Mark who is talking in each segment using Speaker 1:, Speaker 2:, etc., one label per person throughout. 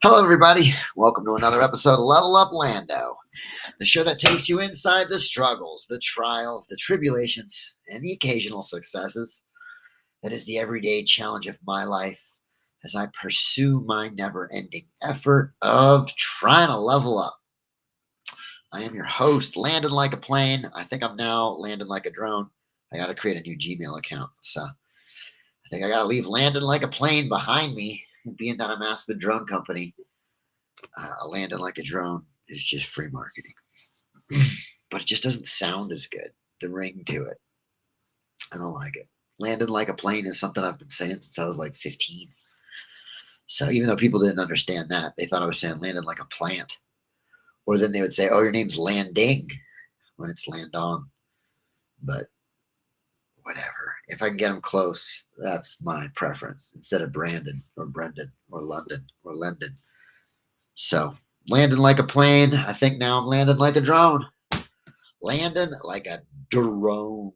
Speaker 1: Hello, everybody. Welcome to another episode of Level Up Lando, the show that takes you inside the struggles, the trials, the tribulations, and the occasional successes. That is the everyday challenge of my life as I pursue my never ending effort of trying to level up. I am your host, landing like a plane. I think I'm now landing like a drone. I got to create a new Gmail account. So I think I got to leave landing like a plane behind me. Being that I'm asked the drone company, landing like a drone is just free marketing. But it just doesn't sound as good. The ring to it. I don't like it. Landing like a plane is something I've been saying since I was like 15. So even though people didn't understand that, they thought I was saying landing like a plant. Or then they would say, oh, your name's Landing when it's Landon. But whatever. If I can get them close, that's my preference instead of Brandon or Brendan or London or London. So landing like a plane. I think now I'm landing like a drone. Landing like a drone.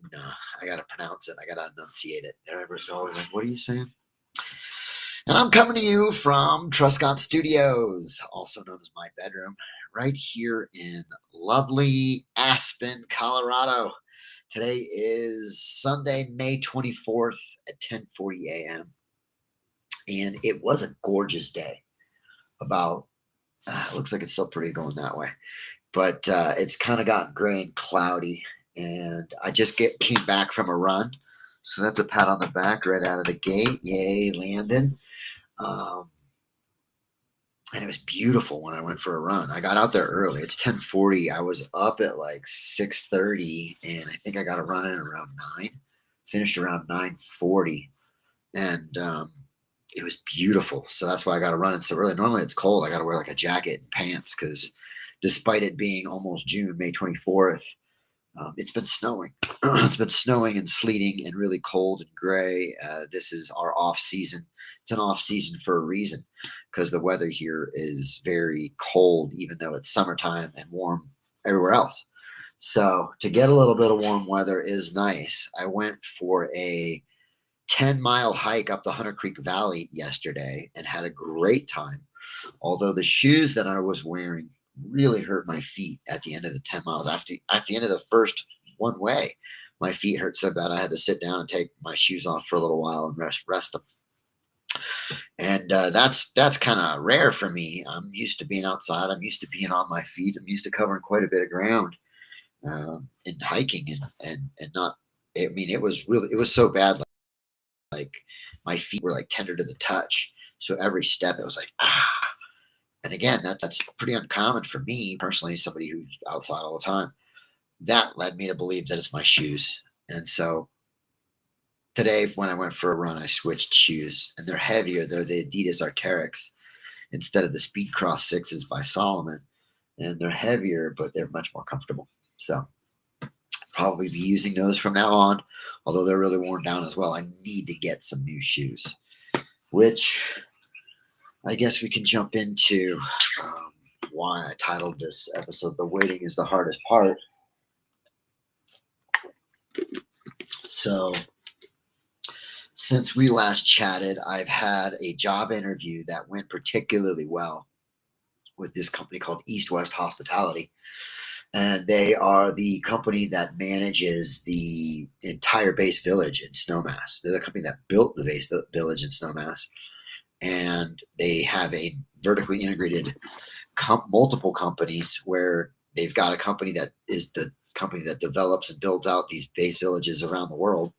Speaker 1: I gotta pronounce it. I gotta enunciate it. Everybody's always like, "What are you saying?" And I'm coming to you from Truscott Studios, also known as my bedroom, right here in lovely Aspen, Colorado. Today is Sunday, May 24th at 10:40 a.m. And it was a gorgeous day. About it looks like it's still pretty going that way. But it's kind of gotten gray and cloudy, and I just came back from a run, so that's a pat on the back right out of the gate. Yay, Landon! And it was beautiful when I went for a run. I got out there early. It's 10:40. I was up at like 6:30, and I think I got a run in around 9. Finished around 9:40, and it was beautiful. So that's why I got to run in so early. Normally it's cold. I got to wear like a jacket and pants because despite it being almost June, May 24th, it's been snowing. It's been snowing and sleeting and really cold and gray. This is our off season. It's an off season for a reason because the weather here is very cold, even though it's summertime and warm everywhere else. So to get a little bit of warm weather is nice. I went for a 10-mile hike up the Hunter Creek Valley yesterday and had a great time. Although the shoes that I was wearing really hurt my feet at the end of the 10 miles. At the end of the first one way, my feet hurt so bad I had to sit down and take my shoes off for a little while and rest them. And that's kind of rare for me. I'm used to being outside. I'm used to being on my feet. I'm used to covering quite a bit of ground in hiking and not. I mean, it was so bad. Like my feet were like tender to the touch. So every step it was like ah. And again, that's pretty uncommon for me personally, somebody who's outside all the time. That led me to believe that it's my shoes. And so today, when I went for a run, I switched shoes, and they're heavier. They're the Adidas Arc'teryx instead of the Speedcross 6s by Solomon. And they're heavier, but they're much more comfortable. So probably be using those from now on, although they're really worn down as well. I need to get some new shoes, which I guess we can jump into why I titled this episode, The Waiting is the Hardest Part. So since we last chatted, I've had a job interview that went particularly well with this company called East West Hospitality. And they are the company that manages the entire base village in Snowmass. They're the company that built the base village in Snowmass. And they have a vertically integrated multiple companies where they've got a company that is the company that develops and builds out these base villages around the world.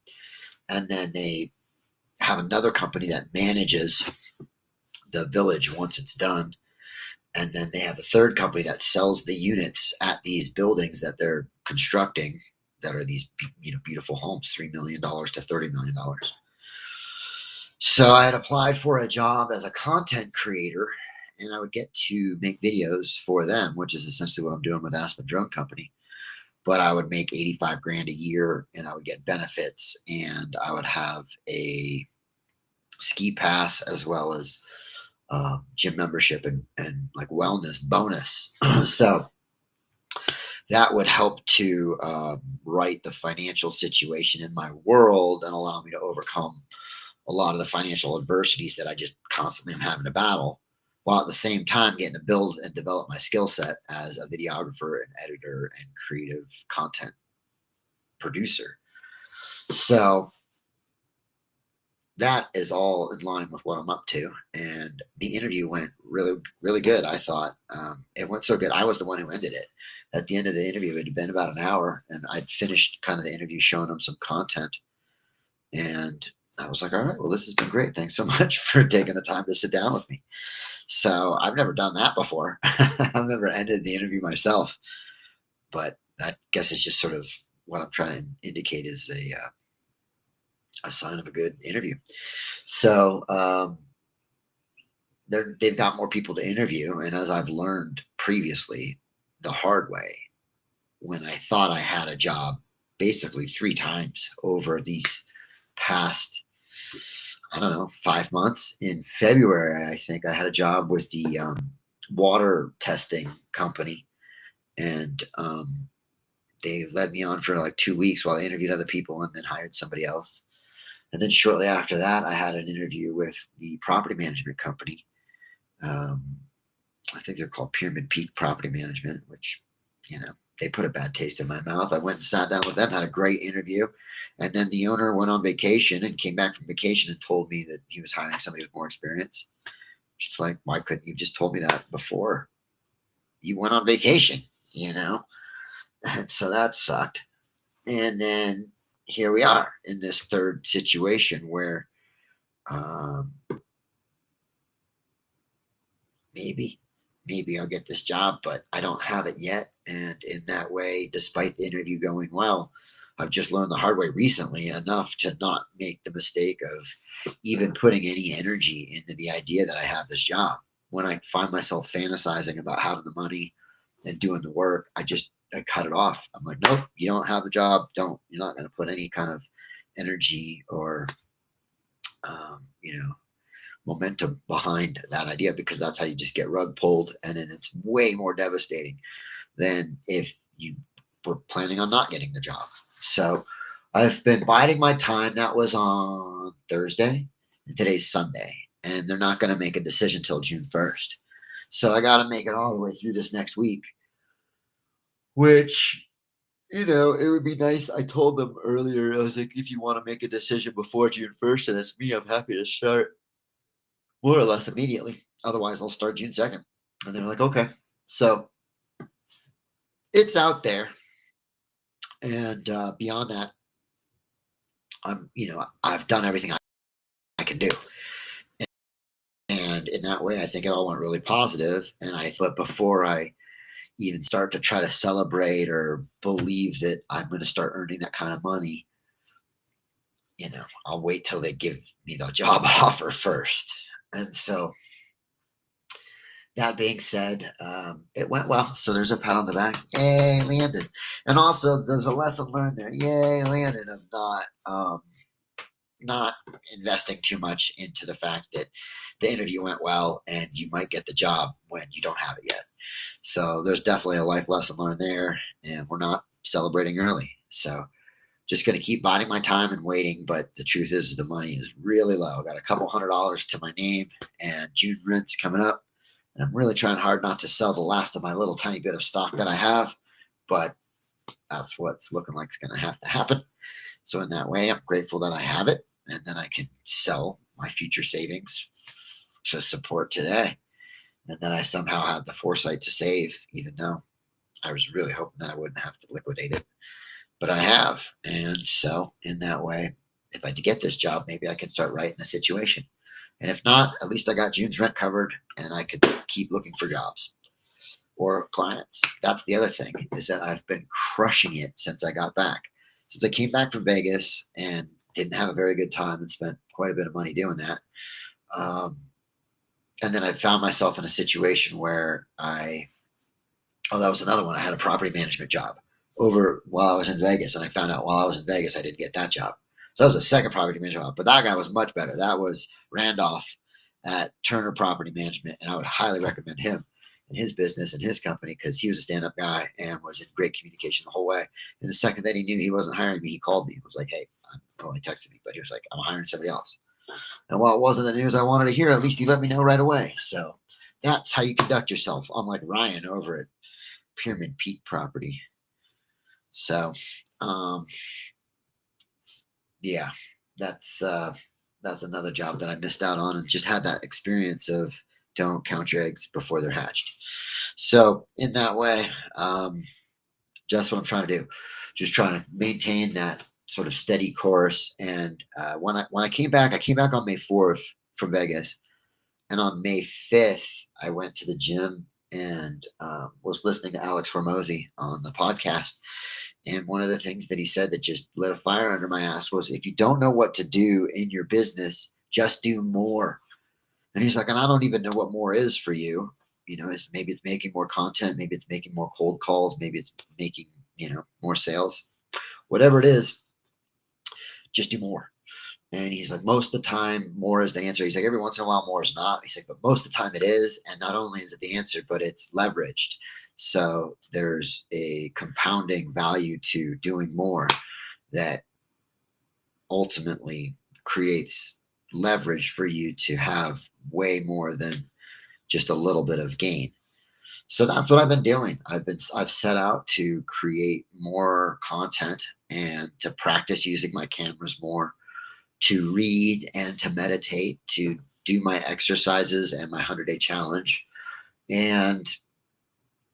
Speaker 1: And then they have another company that manages the village once it's done. And then they have a third company that sells the units at these buildings that they're constructing that are these beautiful homes, $3 million to $30 million. So I had applied for a job as a content creator, and I would get to make videos for them, which is essentially what I'm doing with Aspen Drone Company. But I would make 85 grand a year, and I would get benefits, and I would have a ski pass as well as gym membership and like wellness bonus. So that would help to right the financial situation in my world and allow me to overcome a lot of the financial adversities that I just constantly am having to battle. while at the same time getting to build and develop my skill set as a videographer and editor and creative content producer. So that is all in line with what I'm up to. And the interview went really, really good. I thought it went so good. I was the one who ended it. At the end of the interview, it had been about an hour, and I'd finished kind of the interview, showing them some content. And I was like, all right, well, this has been great. Thanks so much for taking the time to sit down with me. So I've never done that before. I've never ended the interview myself, but I guess it's just sort of what I'm trying to indicate is a sign of a good interview. So they've got more people to interview. And as I've learned previously the hard way, when I thought I had a job basically 3 times over these past, I don't know, 5 months. In February, I think I had a job with the water testing company. And they led me on for like 2 weeks while I interviewed other people and then hired somebody else. And then shortly after that, I had an interview with the property management company. Um, I think they're called Pyramid Peak Property Management, which, they put a bad taste in my mouth. I went and sat down with them, had a great interview. And then the owner went on vacation and came back from vacation and told me that he was hiring somebody with more experience. It's like, why couldn't you just told me that before you went on vacation, And so that sucked. And then here we are in this third situation where um, maybe I'll get this job, but I don't have it yet. And in that way, despite the interview going well, I've just learned the hard way recently enough to not make the mistake of even putting any energy into the idea that I have this job. When I find myself fantasizing about having the money and doing the work, I cut it off. I'm like, nope, you don't have the job. You're not going to put any kind of energy or, you know, momentum behind that idea, because that's how you just get rug pulled. And then it's way more devastating than if you were planning on not getting the job. So I've been biding my time. That was on Thursday, and today's Sunday, and they're not going to make a decision till June 1st. So I got to make it all the way through this next week, which, it would be nice. I told them earlier, I was like, if you want to make a decision before June 1st, and it's me, I'm happy to start more or less immediately. Otherwise, I'll start June 2nd. And they're like, okay. So it's out there. And beyond that, I've done everything I can do. And in that way, I think it all went really positive. And but before I even start to try to celebrate or believe that I'm going to start earning that kind of money, I'll wait till they give me the job offer first. And so that being said, it went well. So there's a pat on the back. Yay, landed. And also, there's a lesson learned there. Yay, landed. Of not investing too much into the fact that the interview went well and you might get the job when you don't have it yet. So there's definitely a life lesson learned there, and we're not celebrating early. So just going to keep biding my time and waiting. But the truth is, the money is really low. I got a couple $100s to my name, and June rent's coming up. And I'm really trying hard not to sell the last of my little tiny bit of stock that I have, but that's what's looking like it's going to have to happen. So in that way, I'm grateful that I have it, and then I can sell my future savings to support today. And then I somehow had the foresight to save, even though I was really hoping that I wouldn't have to liquidate it. But I have. And so in that way, if I get this job, maybe I can start righting the situation. And if not, at least I got June's rent covered, and I could keep looking for jobs or clients. That's the other thing, is that I've been crushing it since I got back. Since I came back from Vegas and didn't have a very good time and spent quite a bit of money doing that. And then I found myself in a situation where that was another one. I had a property management job over while I was in Vegas. And I found out while I was in Vegas, I didn't get that job. So that was the second property management job, but that guy was much better. That was Randolph at Turner Property Management. And I would highly recommend him and his business and his company, because he was a stand-up guy and was in great communication the whole way. And the second that he knew he wasn't hiring me, he called me. He was like, hey, he texted me, but he was like, I'm hiring somebody else. And while it wasn't the news I wanted to hear, at least he let me know right away. So That's how you conduct yourself, unlike Ryan over at Pyramid Peak Property. So, um, yeah, that's that's another job that I missed out on and just had that experience of don't count your eggs before they're hatched. So in that way, just what I'm trying to do, just trying to maintain that sort of steady course. And when I came back on May 4th from Vegas, and on May 5th, I went to the gym and was listening to Alex Hormozy on the podcast. And one of the things that he said that just lit a fire under my ass was, if you don't know what to do in your business, just do more. And he's like, and I don't even know what more is for you. Maybe it's making more content, maybe it's making more cold calls, maybe it's making, more sales. Whatever it is, just do more. And he's like, most of the time, more is the answer. He's like, every once in a while, more is not. He's like, but most of the time it is. And not only is it the answer, but it's leveraged. So there's a compounding value to doing more that ultimately creates leverage for you to have way more than just a little bit of gain. So that's what I've been doing. I've set out to create more content and to practice using my cameras more, to read and to meditate, to do my exercises and my 100-day challenge, and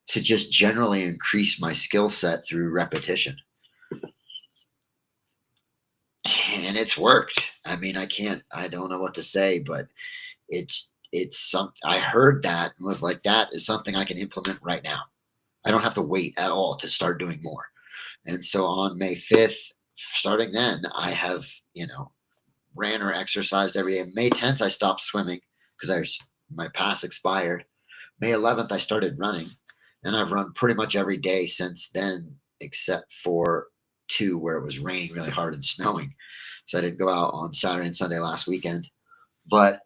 Speaker 1: to just generally increase my skill set through repetition. And it's worked. I mean, I don't know what to say, but it's something I heard that and was like, that is something I can implement right now. I don't have to wait at all to start doing more. And so on May 5th, starting then, I have, ran or exercised every day. May 10th, I stopped swimming because my pass expired. May 11th, I started running, and I've run pretty much every day since then, except for 2 where it was raining really hard and snowing. So I didn't go out on Saturday and Sunday last weekend. But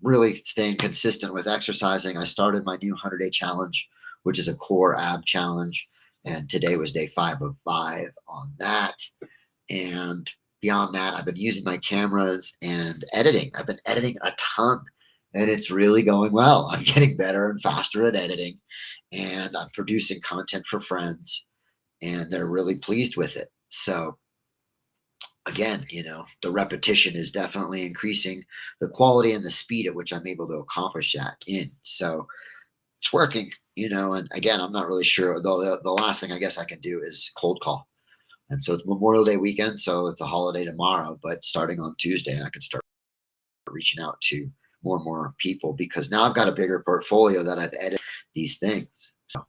Speaker 1: really staying consistent with exercising. I started my new 100-day challenge, which is a core ab challenge. And today was day 5 of 5 on that. And beyond that, I've been using my cameras and editing. I've been editing a ton, and it's really going well. I'm getting better and faster at editing, and I'm producing content for friends, and they're really pleased with it. So again, the repetition is definitely increasing the quality and the speed at which I'm able to accomplish that in. So it's working, and again, I'm not really sure. Though the last thing I guess I can do is cold call. And so it's Memorial Day weekend, so it's a holiday tomorrow. But starting on Tuesday, I can start reaching out to more and more people because now I've got a bigger portfolio that I've edited these things. So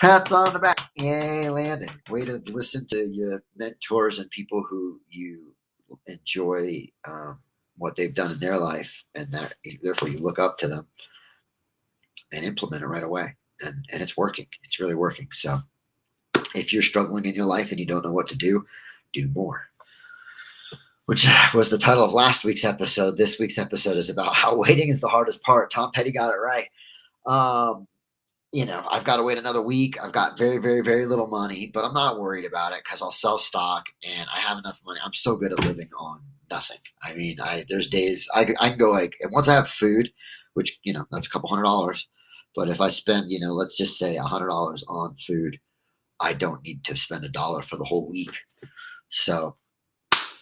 Speaker 1: pats on the back. Yay, Landon. Way to listen to your mentors and people who you enjoy what they've done in their life, and that therefore you look up to them and implement it right away. And it's working. It's really working. So if you're struggling in your life and you don't know what to do more. Which was the title of last week's episode. This week's episode is about how waiting is the hardest part. Tom Petty got it right. I've got to wait another week. I've got very, very, very little money, but I'm not worried about it because I'll sell stock and I have enough money. I'm so good at living on nothing. I mean, there's days I can go and once I have food, which, that's a couple $100. But if I spend, let's just say $100 on food, I don't need to spend $1 for the whole week. So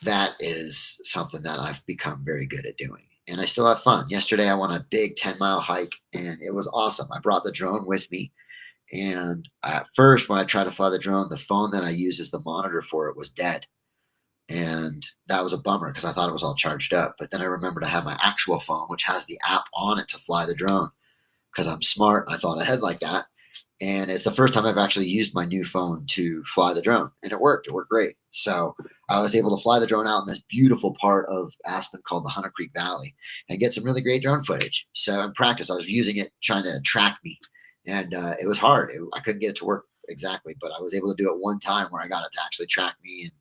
Speaker 1: that is something that I've become very good at doing. And I still have fun. Yesterday, I went a big 10-mile hike, and it was awesome. I brought the drone with me. And at first, when I tried to fly the drone, the phone that I used as the monitor for it was dead. And that was a bummer because I thought it was all charged up. But then I remembered I have my actual phone, which has the app on it to fly the drone because I'm smart. I thought ahead like that. And it's the first time I've actually used my new phone to fly the drone, and it worked. It worked great. So I was able to fly the drone out in this beautiful part of Aspen called the Hunter Creek Valley and get some really great drone footage. So in practice, I was using it trying to track me, and it was hard. I couldn't get it to work exactly, but I was able to do it one time where I got it to actually track me, and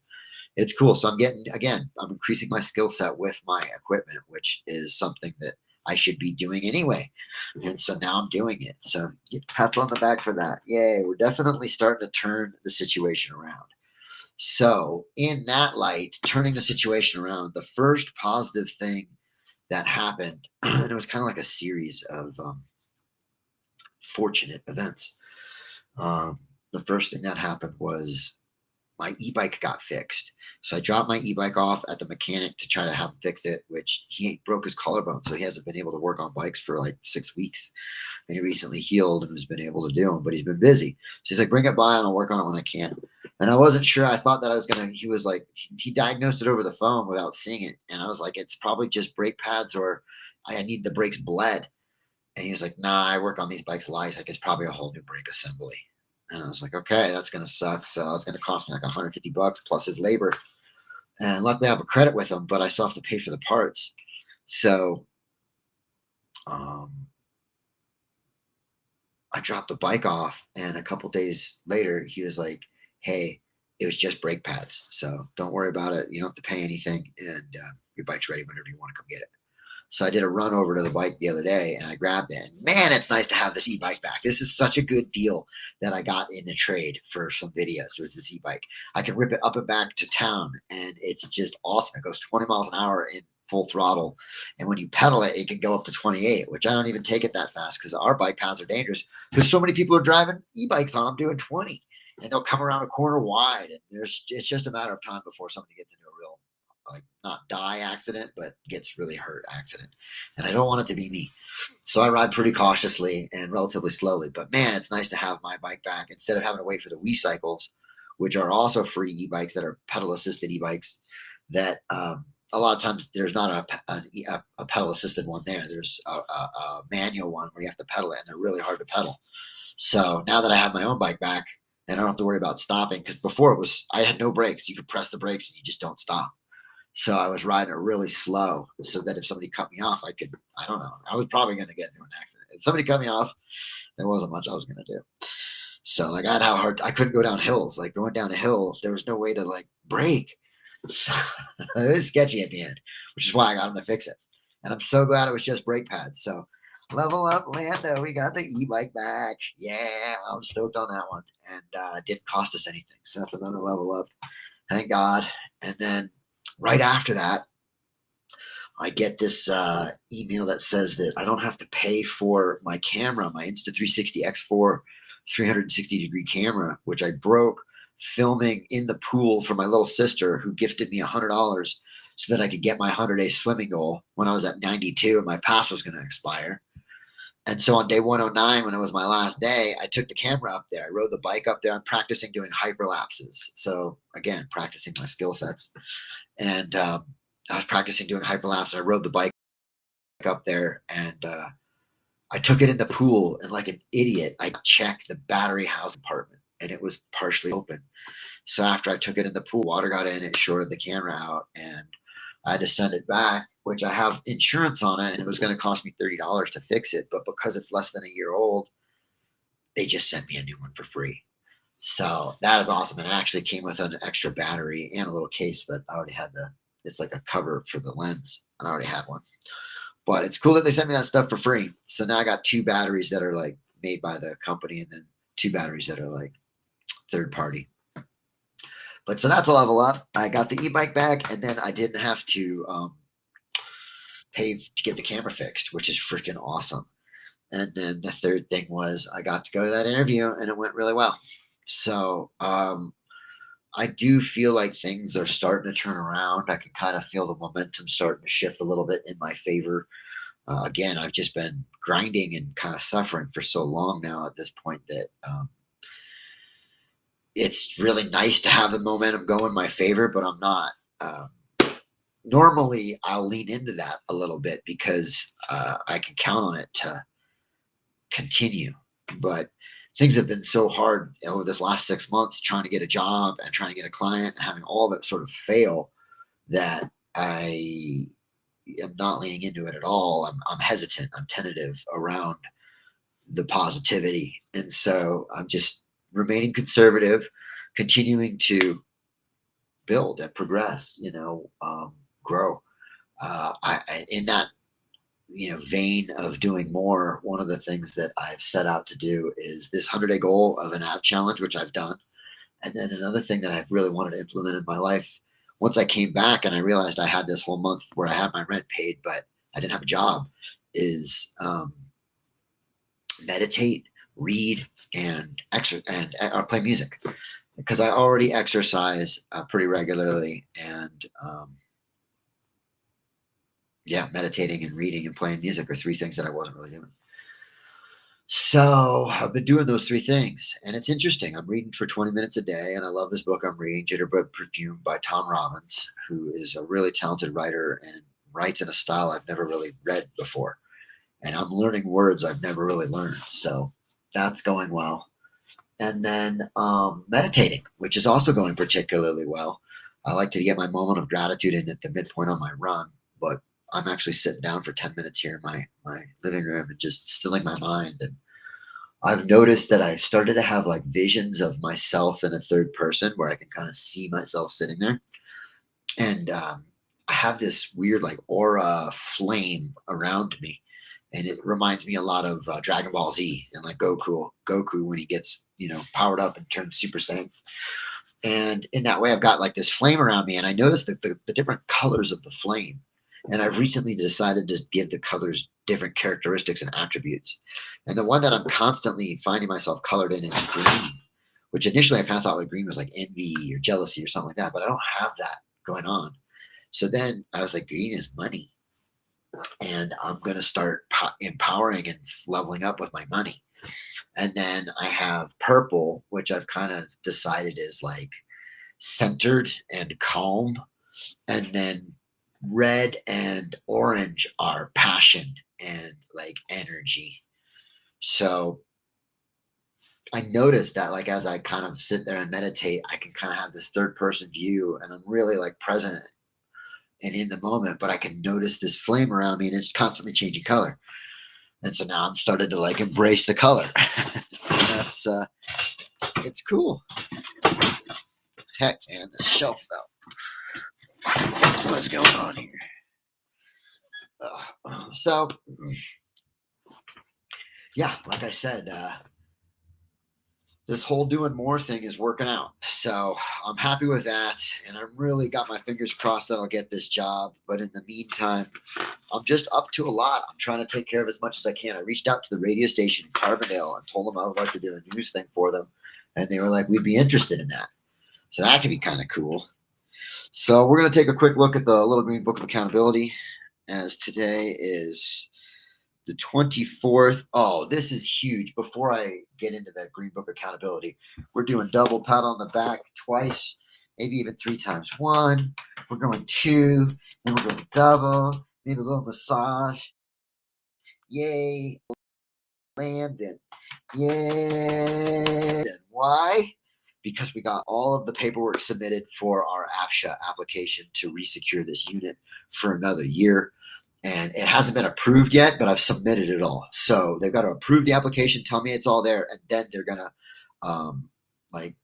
Speaker 1: it's cool. So I'm increasing my skill set with my equipment, which is something that I should be doing anyway. And so now I'm doing it. So pats on the back for that. Yay. We're definitely starting to turn the situation around. So in that light, turning the situation around, the first positive thing that happened. And it was kind of like a series of fortunate events. Um, the first thing that happened was my e-bike got fixed. So I dropped my e-bike off at the mechanic to try to have him fix it, which he broke his collarbone. So he hasn't been able to work on bikes for like 6 weeks. And he recently healed and has been able to do them, but he's been busy. So he's like, bring it by and I'll work on it when I can. And I wasn't sure. I thought that I was going to, he was like, he diagnosed it over the phone without seeing it. And I was like, it's probably just brake pads or I need the brakes bled. And he was like, nah, I work on these bikes lights. Like it's probably a whole new brake assembly. And I was like, okay, that's going to suck. So it's going to cost me like $150 plus his labor. And luckily I have a credit with him, but I still have to pay for the parts. So um, I dropped the bike off, and a couple days later, he was like, "Hey, it was just brake pads, so don't worry about it. You don't have to pay anything, and your bike's ready whenever you want to come get it." So I did a run over to the bike the other day, and I grabbed it. And man, it's nice to have this e-bike back. This is such a good deal that I got in the trade for some videos. It was this e-bike. I can rip it up and back to town, and it's just awesome. It goes 20 miles an hour in full throttle, and when you pedal it, it can go up to 28, which I don't even take it that fast because our bike paths are dangerous because so many people are driving e-bikes on them doing 20, and they'll come around a corner wide, and it's just a matter of time before somebody gets into a real like not die accident, but gets really hurt accident. And I don't want it to be me. So I ride pretty cautiously and relatively slowly. But man, it's nice to have my bike back instead of having to wait for the Wii cycles, which are also free e-bikes that are pedal assisted e-bikes that a lot of times there's not a pedal assisted one there. There's a manual one where you have to pedal it and they're really hard to pedal. So now that I have my own bike back, and I don't have to worry about stopping because before it was I had no brakes. You could press the brakes and you just don't stop. So I was riding it really slow so that if somebody cut me off, I don't know, I was probably going to get into an accident. If somebody cut me off, there wasn't much I was going to do. So like I'd have hard, I couldn't go down hills, like going down a hill, there was no way to like brake. So, it was sketchy at the end, which is why I got him to fix it. And I'm so glad it was just brake pads. So level up Lando, we got the e-bike back. Yeah, I'm stoked on that one. And it didn't cost us anything. So that's another level up. Thank God. And then right after that, I get this email that says that I don't have to pay for my camera, my Insta360 X4 360-degree camera, which I broke filming in the pool for my little sister who gifted me $100 so that I could get my 100-day swimming goal when I was at 92 and my pass was going to expire. And so on day 109, when it was my last day, I took the camera up there. I rode the bike up there. I'm practicing doing hyperlapses. So again, practicing my skill sets. And I was practicing doing hyperlapse. And I rode the bike up there, and I took it in the pool. And like an idiot, I checked the battery house compartment, and it was partially open. So after I took it in the pool, water got in, it shorted the camera out, and I had to send it back, which I have insurance on it, and it was going to cost me $30 to fix it. But because it's less than a year old, they just sent me a new one for free. So that is awesome. And it actually came with an extra battery and a little case that I already had it's like a cover for the lens. And I already had one. But it's cool that they sent me that stuff for free. So now I got two batteries that are like made by the company and then two batteries that are like third party. But so that's a level up. I got the e-bike back, and then I didn't have to pay to get the camera fixed, which is freaking awesome. And then the third thing was I got to go to that interview, and it went really well. So I do feel like things are starting to turn around. I can kind of feel the momentum starting to shift a little bit in my favor. Again, I've just been grinding and kind of suffering for so long now at this point that it's really nice to have the momentum go in my favor, but I'm not. Normally, I'll lean into that a little bit because I can count on it to continue. But things have been so hard over this last 6 months trying to get a job and trying to get a client and having all of it sort of fail that I am not leaning into it at all. I'm hesitant. I'm tentative around the positivity. And so I'm just remaining conservative, continuing to build and progress, grow. In that vein of doing more, one of the things that I've set out to do is this 100-day goal of an app challenge, which I've done. And then another thing that I really wanted to implement in my life, once I came back and I realized I had this whole month where I had my rent paid, but I didn't have a job, is meditate, read, and or play music, because I already exercise pretty regularly, and yeah, meditating and reading and playing music are three things that I wasn't really doing. So I've been doing those three things, and it's interesting. I'm reading for 20 minutes a day, and I love this book I'm reading, Jitterbug Perfume by Tom Robbins, who is a really talented writer and writes in a style I've never really read before. And I'm learning words I've never really learned. So that's going well. And then meditating, which is also going particularly well. I like to get my moment of gratitude in at the midpoint on my run, but I'm actually sitting down for 10 minutes here in my living room and just stilling my mind. And I've noticed that I started to have like visions of myself in a third person where I can kind of see myself sitting there. And I have this weird like aura flame around me. And it reminds me a lot of Dragon Ball Z and like Goku when he gets, powered up and turns Super Saiyan. And in that way, I've got like this flame around me. And I noticed that the different colors of the flame. And I've recently decided to give the colors different characteristics and attributes. And the one that I'm constantly finding myself colored in is green, which initially I kind of thought like green was like envy or jealousy or something like that, but I don't have that going on. So then I was like, green is money. And I'm going to start empowering and leveling up with my money. And then I have purple, which I've kind of decided is like centered and calm. And then red and orange are passion and like energy. So I noticed that like as I kind of sit there and meditate, I can kind of have this third person view, and I'm really like present and in the moment, but I can notice this flame around me and it's constantly changing color. And so now I'm started to like embrace the color. That's it's cool. Heck, man, this shelf fell. What's going on here? So yeah, like I said, this whole doing more thing is working out. So I'm happy with that. And I'm really got my fingers crossed that I'll get this job. But in the meantime, I'm just up to a lot. I'm trying to take care of as much as I can. I reached out to the radio station in Carbondale and told them I would like to do a news thing for them. And they were like, we'd be interested in that. So that could be kind of cool. So we're going to take a quick look at the Little Green Book of Accountability, as today is the 24th. Oh, this is huge. Before I get into that Green Book Accountability, we're doing double pat on the back twice, maybe even three times. One, we're going two, then we're going double, maybe a little massage. Yay, Landon. Yay. Why? Because we got all of the paperwork submitted for our APSHA application to resecure this unit for another year. And it hasn't been approved yet, but I've submitted it all. So they've got to approve the application, tell me it's all there, and then they're gonna like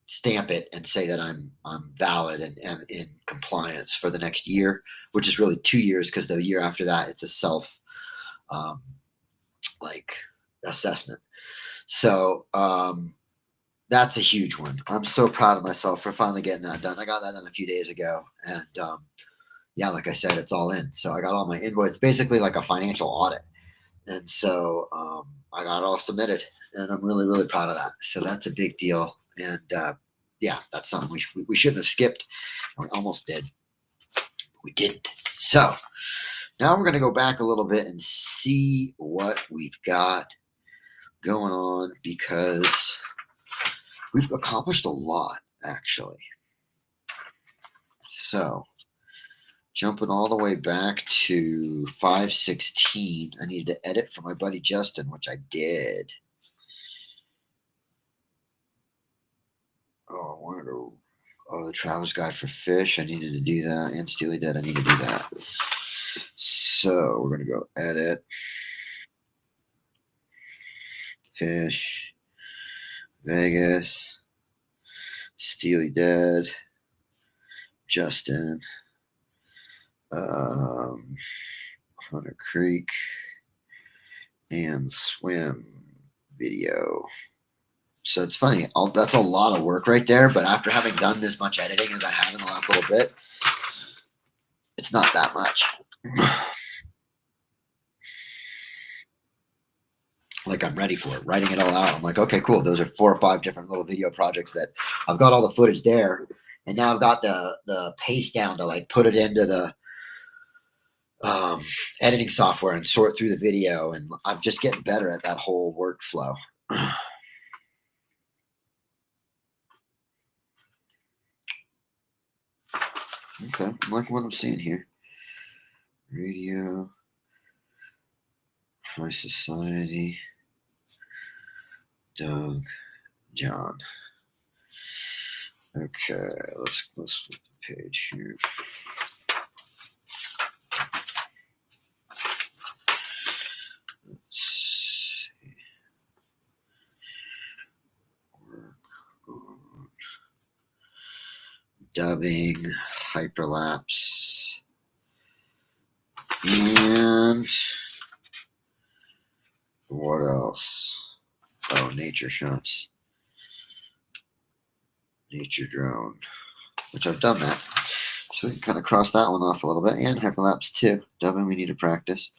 Speaker 1: stamp it and say that I'm valid and am in compliance for the next year, which is really 2 years, because the year after that it's a self like assessment. So that's a huge one. I'm so proud of myself for finally getting that done. I got that done a few days ago, and yeah, like I said, it's all in. So I got all my invoices, basically like a financial audit. And so I got it all submitted, and I'm really, really proud of that. So that's a big deal. And yeah, that's something we shouldn't have skipped. We almost did. We didn't. So now we're going to go back a little bit and see what we've got going on, because we've accomplished a lot, actually. So jumping all the way back to 5/16, I needed to edit for my buddy Justin, which I did. Oh, I wanted to. Oh, the Travis Guide for Fish. I needed to do that. And Steely Dead. I need to do that. So we're going to go edit. Fish. Vegas. Steely Dead. Justin. Hunter Creek. And Swim video. So it's funny. That's a lot of work right there. But after having done this much editing as I have in the last little bit, it's not that much. like I'm ready for it, writing it all out. I'm like, okay, cool. Those are 4 or 5 different little video projects that I've got all the footage there. And now I've got the pace down to like put it into the um, editing software and sort through the video. And I'm just getting better at that whole workflow. Okay, I'm liking what I'm seeing here. Radio, High Society, Doug, John. Okay, let's flip the page here. Let's see. Work on dubbing, hyperlapse, and what else? Oh, nature shots. Nature drone, which I've done that. So we can kind of cross that one off a little bit. And hyperlapse too. Dubbing we need to practice.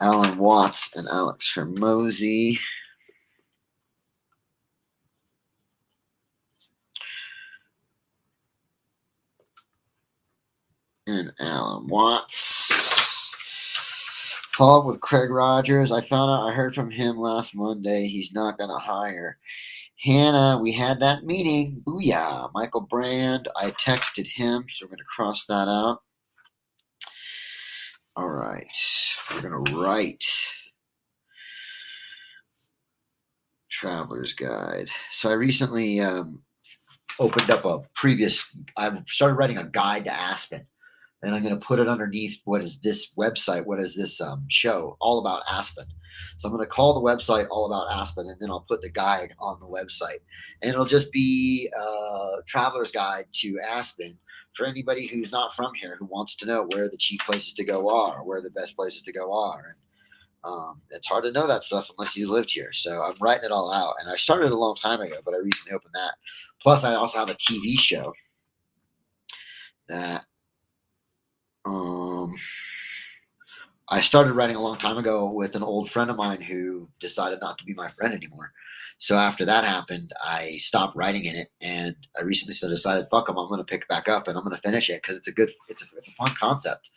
Speaker 1: Alan Watts and Alex Hermosi. And Alan Watts. Follow up with Craig Rogers. I heard from him last Monday. He's not going to hire Hannah. We had that meeting. Booyah. Michael Brand. I texted him, so we're going to cross that out. All right. We're going to write Traveler's Guide. So I recently opened up I've started writing a guide to Aspen. And I'm going to put it underneath what is this website, what is this show, All About Aspen. So I'm going to call the website All About Aspen, and then I'll put the guide on the website. And it'll just be a traveler's guide to Aspen for anybody who's not from here, who wants to know where the cheap places to go are, or where the best places to go are. And it's hard to know that stuff unless you lived here. So I'm writing it all out. And I started a long time ago, but I recently opened that. Plus, I also have a TV show that I started writing a long time ago with an old friend of mine who decided not to be my friend anymore. So after that happened, I stopped writing in it, and I recently decided, fuck 'em, I'm going to pick it back up and I'm going to finish it because it's a fun concept.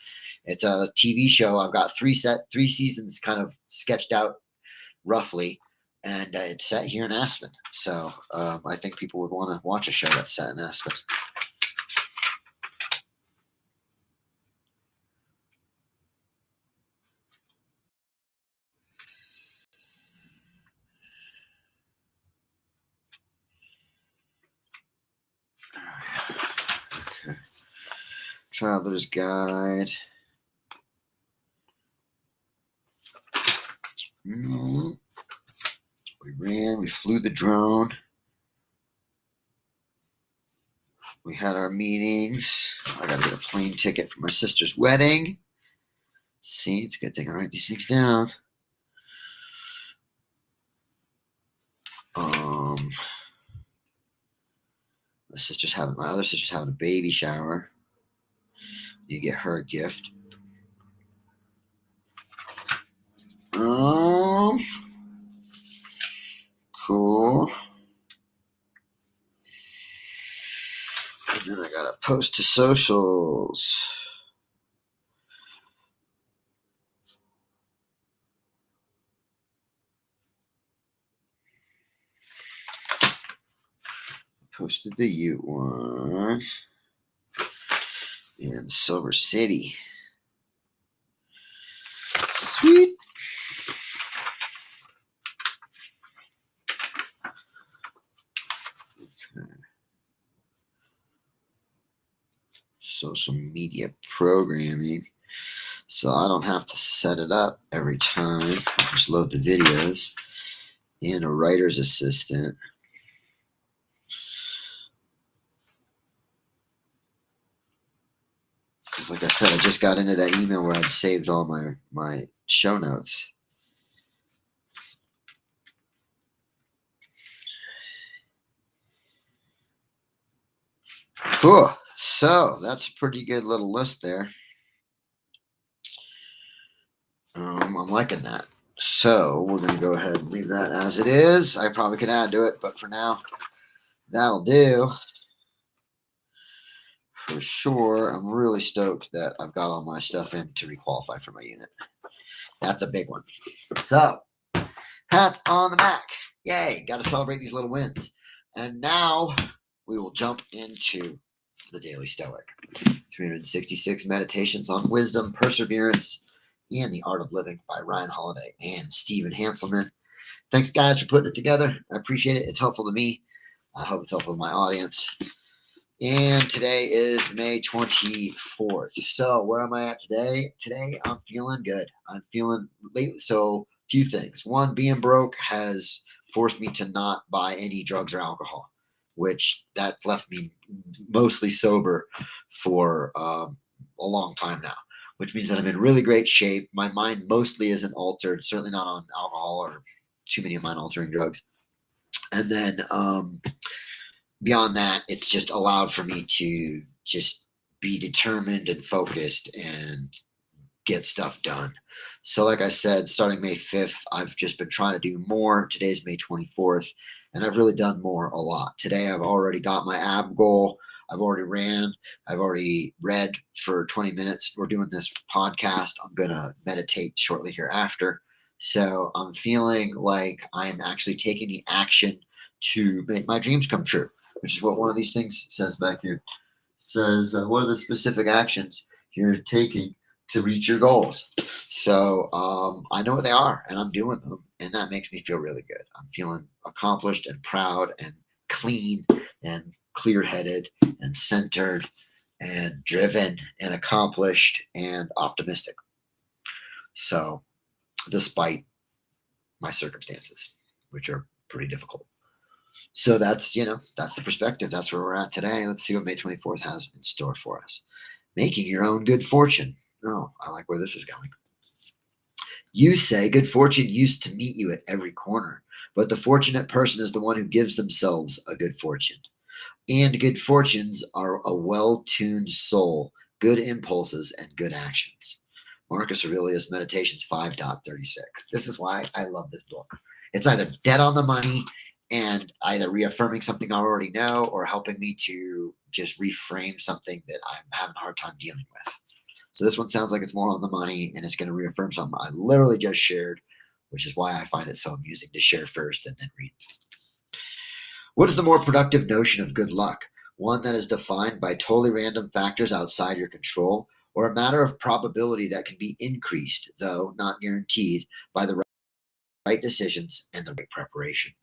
Speaker 1: It's a TV show. I've got three seasons kind of sketched out roughly, and it's set here in Aspen. So I think people would want to watch a show that's set in Aspen. Okay. Traveler's Guide. We flew the drone. We had our meetings. I got to get a plane ticket for my sister's wedding. See, it's a good thing I write these things down. My other sister's having a baby shower. You get her a gift. Cool. And then I gotta post to socials. Posted the Ute one. And Silver City. Sweet. Okay. Social media programming. So I don't have to set it up every time. I just load the videos. And a writer's assistant. Because like I said, I just got into that email where I'd saved all my show notes. Cool. So that's a pretty good little list there. I'm liking that. So we're going to go ahead and leave that as it is. I probably could add to it, but for now, that'll do. For sure, I'm really stoked that I've got all my stuff in to requalify for my unit. That's a big one. So, hats on the Mac. Yay, got to celebrate these little wins. And now we will jump into the Daily Stoic. 366 Meditations on Wisdom, Perseverance, and the Art of Living by Ryan Holiday and Stephen Hanselman. Thanks, guys, for putting it together. I appreciate it. It's helpful to me. I hope it's helpful to my audience. And today is May 24th. So where am I at today? Today, I'm feeling good. I'm feeling lately. So few things. One, being broke has forced me to not buy any drugs or alcohol, which that left me mostly sober for a long time now, which means that I'm in really great shape. My mind mostly isn't altered, certainly not on alcohol or too many mind-altering drugs. And then beyond that, it's just allowed for me to just be determined and focused and get stuff done. So like I said, starting May 5th, I've just been trying to do more. Today's May 24th, and I've really done more a lot. Today, I've already got my ab goal. I've already ran. I've already read for 20 minutes. We're doing this podcast. I'm going to meditate shortly hereafter. So I'm feeling like I'm actually taking the action to make my dreams come true, which is what one of these things says back here. It says, what are the specific actions you're taking to reach your goals? So I know what they are, and I'm doing them, and that makes me feel really good. I'm feeling accomplished and proud and clean and clear-headed and centered and driven and accomplished and optimistic. So despite my circumstances, which are pretty difficult. So that's, that's the perspective. That's where we're at today. Let's see what May 24th has in store for us. Making your own good fortune. Oh, I like where this is going. You say good fortune used to meet you at every corner, but the fortunate person is the one who gives themselves a good fortune. And good fortunes are a well-tuned soul, good impulses, and good actions. Marcus Aurelius Meditations 5.36. This is why I love this book. It's either dead on the money and either reaffirming something I already know or helping me to just reframe something that I'm having a hard time dealing with. So this one sounds like it's more on the money, and it's going to reaffirm something I literally just shared, which is why I find it so amusing to share first and then read. What is the more productive notion of good luck? One that is defined by totally random factors outside your control, or a matter of probability that can be increased, though not guaranteed, by the right decisions and the right preparation?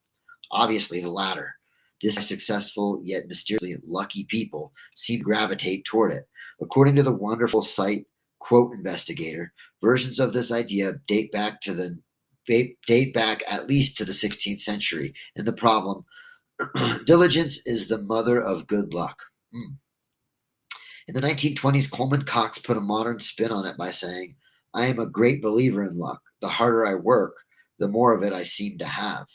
Speaker 1: Obviously, the latter. This successful yet mysteriously lucky people seem to gravitate toward it. According to the wonderful site Quote Investigator, versions of this idea date back at least to the 16th century. In the problem, diligence is the mother of good luck. In the 1920s, Coleman Cox put a modern spin on it by saying, I am a great believer in luck. The harder I work, the more of it I seem to have.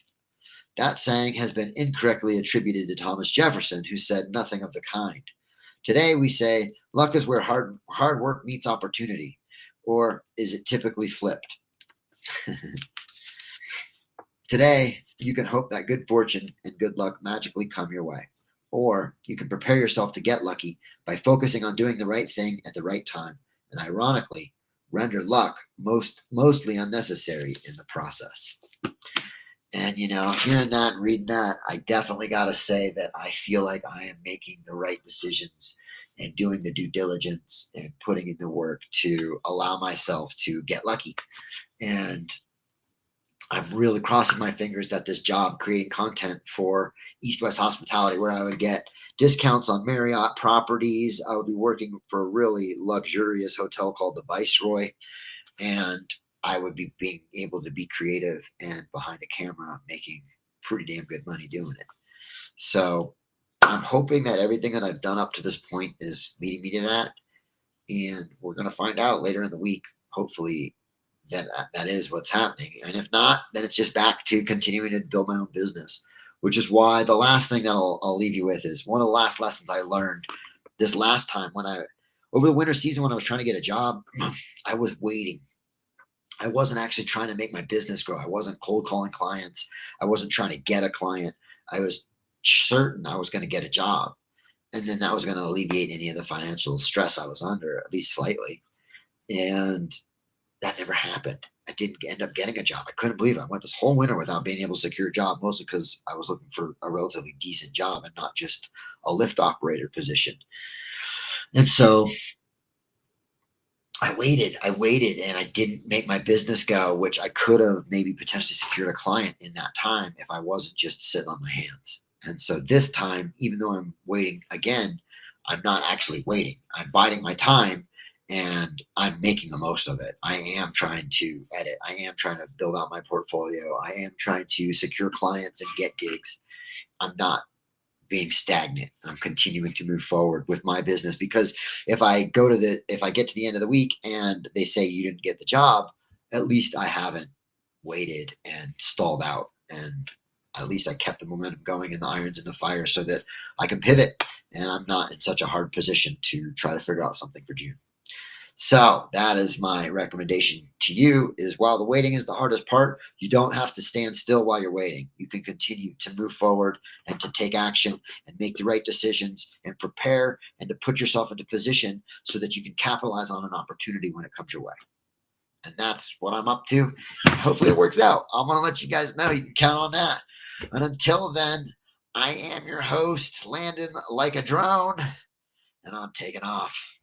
Speaker 1: That saying has been incorrectly attributed to Thomas Jefferson, who said nothing of the kind. Today we say, luck is where hard work meets opportunity. Or is it typically flipped? Today, you can hope that good fortune and good luck magically come your way. Or you can prepare yourself to get lucky by focusing on doing the right thing at the right time, and ironically, render luck mostly unnecessary in the process. And, hearing that and reading that, I definitely got to say that I feel like I am making the right decisions and doing the due diligence and putting in the work to allow myself to get lucky. And I'm really crossing my fingers that this job creating content for East West Hospitality, where I would get discounts on Marriott properties. I would be working for a really luxurious hotel called the Viceroy, and I would be being able to be creative and behind a camera making pretty damn good money doing it. So I'm hoping that everything that I've done up to this point is leading me to that. And we're going to find out later in the week, hopefully, that is what's happening. And if not, then it's just back to continuing to build my own business, which is why the last thing that I'll leave you with is one of the last lessons I learned this last time over the winter season when I was trying to get a job. I was waiting I wasn't actually trying to make my business grow. I wasn't cold calling clients. I wasn't trying to get a client. I was certain I was going to get a job. And then that was going to alleviate any of the financial stress I was under, at least slightly. And that never happened. I didn't end up getting a job. I couldn't believe it. I went this whole winter without being able to secure a job, mostly because I was looking for a relatively decent job and not just a lift operator position. And so I waited, and I didn't make my business go, which I could have maybe potentially secured a client in that time if I wasn't just sitting on my hands. And so this time, even though I'm waiting again, I'm not actually waiting. I'm biding my time and I'm making the most of it. I am trying to edit. I am trying to build out my portfolio. I am trying to secure clients and get gigs. I'm not being stagnant. I'm continuing to move forward with my business, because if I get to the end of the week and they say you didn't get the job, at least I haven't waited and stalled out, and at least I kept the momentum going and the irons in the fire so that I can pivot and I'm not in such a hard position to try to figure out something for June. So that is my recommendation to you, is while the waiting is the hardest part, you don't have to stand still while you're waiting. You can continue to move forward and to take action and make the right decisions and prepare and to put yourself into position so that you can capitalize on an opportunity when it comes your way. And that's what I'm up to. And hopefully it works out. I'm going to let you guys know you can count on that. And until then, I am your host, Landon Like a Drone, and I'm taking off.